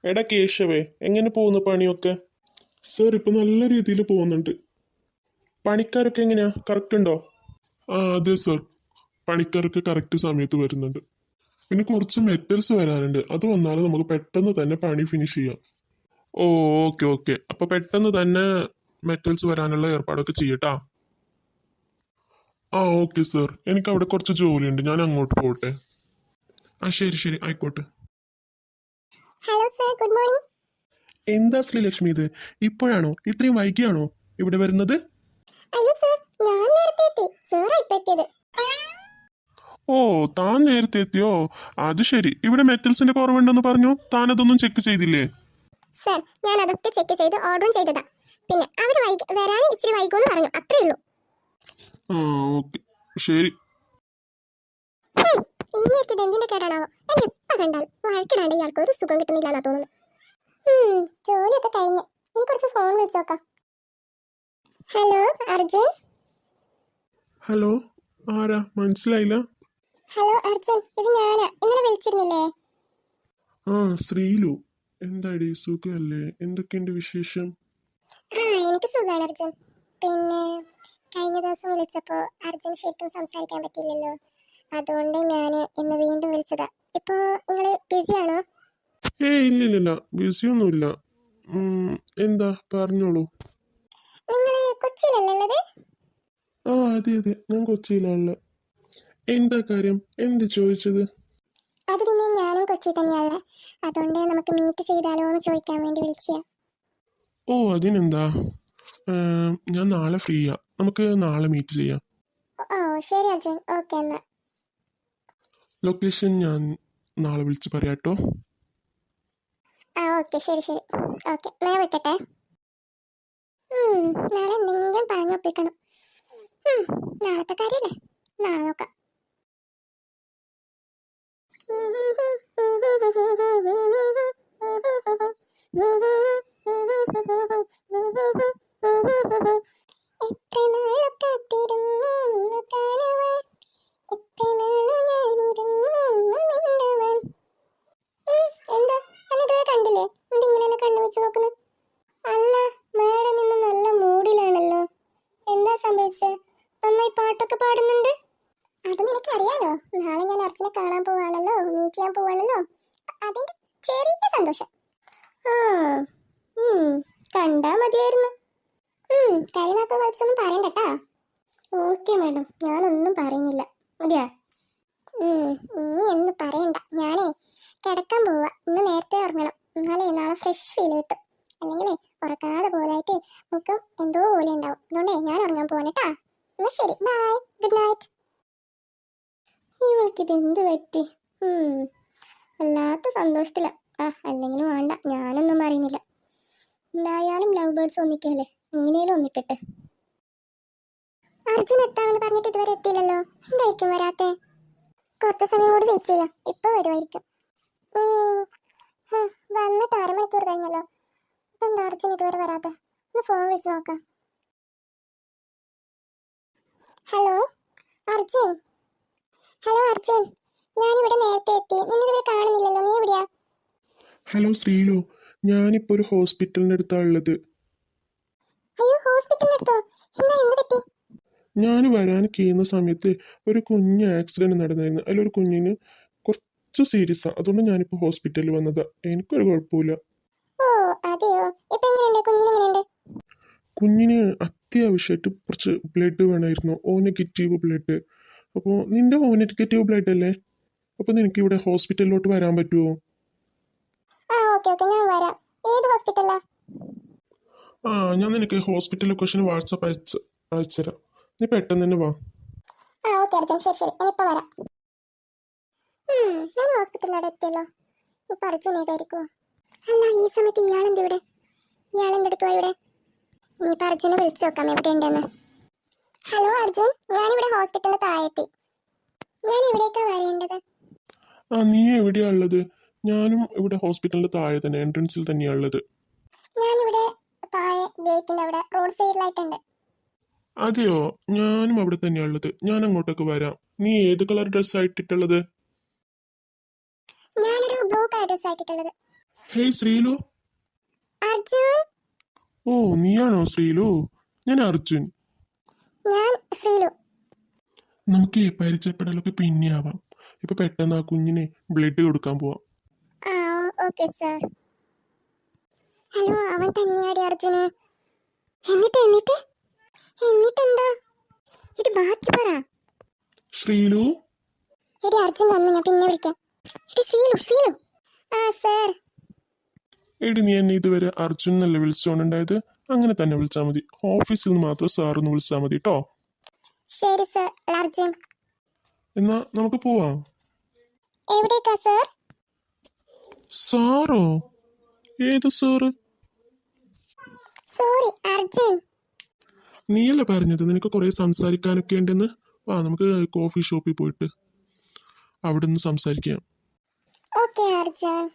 എടാ കേശവേ, എങ്ങനെ പോകുന്നു പണിയൊക്കെ? സർ ഇപ്പൊ നല്ല രീതിയിൽ പോകുന്നുണ്ട്. പണിക്കാരൊക്കെ എങ്ങനെയാ, കറക്റ്റ് ഉണ്ടോ? അതെ സർ, പണിക്കാരൊക്കെ കറക്റ്റ് സമയത്ത് വരുന്നുണ്ട്. പിന്നെ കുറച്ച് മെറ്റൽസ് വരാനുണ്ട്, അത് വന്നാലും നമുക്ക് പെട്ടെന്ന് തന്നെ പണി ഫിനിഷ് ചെയ്യാം. ഓ, ഓക്കെ ഓക്കെ. അപ്പൊ പെട്ടെന്ന് തന്നെ മെറ്റൽസ് വരാനുള്ള ഏർപ്പാടൊക്കെ ചെയ്യട്ടാ. ഓക്കെ സർ, എനിക്ക് അവിടെ കുറച്ച് ജോലിയുണ്ട്, ഞാൻ അങ്ങോട്ട് പോട്ടെ. ശരി ശരി, ആയിക്കോട്ടെ. Hello sir, good morning. എന്താ ശ്രീലക്ഷ്മി ഇത്? ഇപ്പോഴാണോ, ഇത്രയും വൈകിയാണോ ഇവിടെ വരുന്നത്? അയ്യോ സർ, ഞാൻ നേരത്തെ എത്തി. സാറാ ഇപ്പൊ എത്തിയത്. ഓ, താൻ നേരത്തെ എത്തിയോ? അത് ശരി. ഇവിടെ മെറ്റൽസിന്റെ കുറവുണ്ടെന്ന് പറഞ്ഞു, താൻ അതൊന്നും ചെക്ക് ചെയ്തില്ലേ? സർ, ഞാൻ അതൊക്കെ ചെക്ക് ചെയ്ത് ഓർഡറും ചെയ്തതാ. പിന്നെ അവർ വരാൻ ഇച്ചിരി വൈകുമെന്ന് പറഞ്ഞു, അത്രേ ഉള്ളൂ. ഓക്കെ, ശരി. ഇങ്ങേക്ക് ഇത് എന്തിന്റെ കേടാണാവോ? എന്നെ എപ്പ കണ്ടാൽ വഴക്കിലാണ്ട് ഇയാൾക്ക് ഒരു സുഖം കിട്ടുന്നില്ല എന്നാ തോന്നുന്നു. ജോലിയൊക്കെ കഴിഞ്ഞ് ഇനി കുറച്ച് ഫോൺ വിളിച്ചു നോക്കാം. ഹലോ അർജുൻ. ഹലോ, ആരാ? മനസ്സിലായില്ല. ഹലോ അർജുൻ, ഇത് ഞാനാ. ഇന്നലെ വിളിച്ചിരുന്നില്ലേ? ശ്രീലു. എന്താടി, സുഖമല്ലേ? എന്തൊക്കെയുണ്ട് വിശേഷം? എനിക്ക് സുഖമാണ് അർജുൻ. പിന്നെ കഴിഞ്ഞ ദിവസം വിളിച്ചപ്പോ അർജുൻ ശരിക്കും സംസാരിക്കാൻ പറ്റില്ലല്ലോ, അതുകൊണ്ട് ഞാൻ ഇന്ന് വീണ്ടും വിളിച്ചതാ. ഇപ്പോ നിങ്ങള് ബിസിയാണോ? ഇല്ലില്ല, ബിസിയൊന്നുമില്ല. എന്താ, പറഞ്ഞോളൂ. നിങ്ങള് കൊച്ചിയിലല്ലേ ഉള്ളത്? അതെ അതെ, ഞാൻ കൊച്ചിയിലാണുള്ളത്. എന്താ കാര്യം, എന്ത് ചോദിച്ചത്? അത് പിന്നെ ഞാനും കൊച്ചി തന്നെയാണല്ലേ, അതുകൊണ്ട് നമുക്ക് മീറ്റ് ചെയ്താലോ എന്ന് ചോദിക്കാൻ വേണ്ടി വിളിച്ചയാ. അതിനെന്താ, ഞാൻ നാളെ ഫ്രീയാ, നമുക്ക് നാളെ മീറ്റ് ചെയ്യാം. ഓ ശരി അർജുൻ, ഓക്കെ എന്നാ. ലൊക്കേഷൻ ഞാൻ നാളെ വിളിച്ച് പറയാട്ടോ. ഓക്കെ ശരി ശരി, ഓക്കെ ഞാൻ വെക്കട്ടെ. നാളെ എന്തെങ്കിലും പറഞ്ഞൊപ്പിക്കണം. നാളത്തെ കാര്യല്ലേ, നാളെ നോക്കാം. എത്ര നാളെ കാത്തിരുന്നു കാണുവാൻ, എത്ര നാളു ഞാനിരുന്നു മിണ്ടുവാൻ. എന്താ എന്നിതുവരെ കണ്ടില്ലേ? എന്തിങ്ങനെ എന്നെ കണ്ണു വെച്ച് നോക്കുന്നു? അല്ല, മാഡം ഇന്ന് നല്ല മൂഡിലാണല്ലോ, എന്താ സംഭവിച്ചത്? നന്നായി പാട്ടൊക്കെ പാടുന്നുണ്ട്. അത് നിനക്കറിയാലോ, നാളെ ഞാൻ അർച്ചനെ കാണാൻ പോവാണല്ലോ, മീറ്റ് ചെയ്യാൻ പോവാണല്ലോ, അതിന്റെ ചെറിയ സന്തോഷം. കണ്ടാ മതിയായിരുന്നു. കരിനാക്ക കളിച്ചൊന്നും പറയണ്ടട്ടാ. ഓക്കെ മാഡം, ഞാനൊന്നും പറയുന്നില്ല. മതിയാ? നീ എന്ന് പറയണ്ട. ഞാനേ കിടക്കാൻ പോവാ, ഇന്ന് നേരത്തെ ഇറങ്ങണം, എന്നാലേ നാളെ ഫ്രഷ് ഫീൽ കിട്ടും. അല്ലെങ്കിലേ ഉറക്കാതെ പോലായിട്ട് മുഖം എന്തോ പോലെ ഉണ്ടാവും. അതുകൊണ്ടേ ഞാൻ ഉറങ്ങാൻ പോവാനട്ടാ. എന്നാ ശരി, ബൈ, ഗുഡ് നൈറ്റ്. ഇവൾക്കിത് എന്ത് പറ്റി? വല്ലാത്ത സന്തോഷത്തില. അല്ലെങ്കിലും വേണ്ട, ഞാനൊന്നും പറയുന്നില്ല. എന്തായാലും ലവ് ബേർഡ്സ് ഒന്നിക്കല്ലേ, എങ്ങനെയാലും ഒന്നിക്കട്ടെ. അർജുൻ എത്താമെന്ന് പറഞ്ഞിട്ട് ഇതുവരെ എത്തിയില്ലല്ലോ, എന്തായിരിക്കും വരാത്തെ? കുറച്ച് സമയം കൂടി വെയിറ്റ് ചെയ്യാം, ഇപ്പൊ വരുമായിരിക്കും. വന്നിട്ട് അരമണിക്കൂർ കഴിഞ്ഞല്ലോ, എന്താ അർജുൻ ഇതുവരെ വരാത്തെ? ഒന്ന് ഫോൺ വിളിച്ച് നോക്കാം. ഹലോ അർജുൻ. ഹലോ അർജുൻ, ഞാനിവിടെ നേരത്തെ എത്തി, നിന്നിതുവരെ കാണുന്നില്ലല്ലോ, നീ എവിടെയാ? ഹലോ ശ്രീലു, ഞാനിപ്പോ ഒരു ഹോസ്പിറ്റലിന്റെ അടുത്താണ് ഉള്ളത്. അയ്യോ, ഹോസ്പിറ്റലിന്റെ അടുത്തോ? എന്താ, എന്ത് പറ്റി? ഞാൻ വരാൻ കഴിയുന്ന സമയത്ത് ഒരു കുഞ്ഞ് ആക്സിഡന്റ് നടന്നായിരുന്നു. അതിലൊരു കുഞ്ഞിന് കുറച്ച് സീരിയസാ, അതുകൊണ്ട് ഞാനിപ്പോ ഹോസ്പിറ്റലിൽ വന്നതാ. എനിക്കൊരു കുഴപ്പമില്ല. ഓ അതെയോ, ഇപ്പൊ എങ്ങനെയുണ്ട്? കുഞ്ഞിനെങ്ങനെയുണ്ട്? കുഞ്ഞിന് അത്യാവശ്യമായിട്ട് കുറച്ച് ബ്ലഡ് വേണമായിരുന്നു, ഓ നെഗറ്റീവ് ബ്ലഡ്. അപ്പോൾ നിന്റെ ഓ നെഗറ്റീവ് ബ്ലഡ് അല്ലേ? അപ്പോൾ നിനക്ക് ഇവിടെ ഹോസ്പിറ്റലിലോട്ട് വരാൻ പറ്റുമോ? ഓക്കെ ഓക്കെ, ഞാൻ വരാം. ഏത് ഹോസ്പിറ്റലാ? ഞാൻ നിനക്ക് ഹോസ്പിറ്റൽ ലൊക്കേഷൻ വാട്സപ്പ് അയച്ചുതരാം, നീ പെട്ടെന്ന് തന്നെ വാ. ഓക്കെ അർജുൻ, ശരി ശരി, ഞാനിപ്പോ വരാം. ഞാൻ ഹോസ്പിറ്റലിൽ അവിടെ എത്തിയല്ലോ. ഇപ്പൊ അർജുൻ ഏതായിരിക്കുമോ? അല്ല, ഈ സമയത്ത് ഇയാളെന്തിവിടെ? ഇയാളെന്തെടുക്കുവാ ഇവിടെ? ഇനിയിപ്പോ അർജുനെ വിളിച്ചു നോക്കാം എവിടെയുണ്ടെന്ന്. ഹലോ അർജുൻ, ഞാനിവിടെ ഹോസ്പിറ്റലിന്റെ താഴെ എത്തി. ഞാൻ ഇവിടേക്കാ വരേണ്ടത്? നീ എവിടെയാ ഉള്ളത്? ഞാനും ഇവിടെ ഹോസ്പിറ്റലിന്റെ താഴെ തന്നെ, എൻട്രൻസിൽ തന്നെയാ ഉള്ളത്. ഞാനിവിടെ താഴെ ഗേറ്റിന്റെ അവിടെ റോഡ് സൈഡിലായിട്ടുണ്ട്. അതെയോ, ഞാനും അവിടെ തന്നെയാ ഉള്ളത്. ഞാൻ അങ്ങോട്ടേക്ക് വരാം. നീ ഏത് കളർ ഡ്രസ് ആയിട്ടിട്ടുള്ളത്? ഞാനൊരു ബ്ലൂ കളർ ഡ്രസ് ആയിട്ടുള്ളത്. ഹേയ് ശ്രീലു. അർജുൻ. ഓ നീയാണോ ശ്രീലു? ഞാൻ അർജുൻ. ഞാൻ ശ്രീലു. നമുക്ക് പരിചയപ്പെടലൊക്കെ പിന്നെ ആവാം. ഇപ്പൊ പെട്ടെന്ന് ആ കുഞ്ഞിനെ ബ്ലഡ് കൊടുക്കാൻ പോവാം. ആ ഓക്കെ സർ. ഹലോ, അവൻ തന്നെയാടി അർജുന്. എന്നിട്ടെന്താ ഇത് ബാക്കി പറ. ശ്രീലു. എടി അർജുൻ വന്നു, ഞാൻ പിന്നെ വിളിക്കാം. എടി ശ്രീലു. ആ സർ. എടി നീ എന്നെ ഇതുവരെ അർജുൻ എന്നല്ലേ വിളിച്ചോണ്ടായത്? അങ്ങനെ തന്നെ വിളിച്ചാൽ മതി. ഓഫീസിൽ നിന്ന് മാത്രം സാറെന്ന് വിളിച്ചാൽ മതി കേട്ടോ. ശരി സർ. അർജുൻ. എന്നാ നമുക്ക് പോവാം. എവിടേക്കാ സർ? സാറോ? ഏത് സാറ്? സോറി അർജുൻ. നീയല്ലേ പറഞ്ഞത് നിനക്ക് കുറെ സംസാരിക്കാനൊക്കെ ഉണ്ടെന്ന്? വാ നമുക്ക് കോഫി ഷോപ്പിൽ പോയിട്ട് അവിടെ നിന്ന് സംസാരിക്കാം. ഓക്കെ അർജുൻ.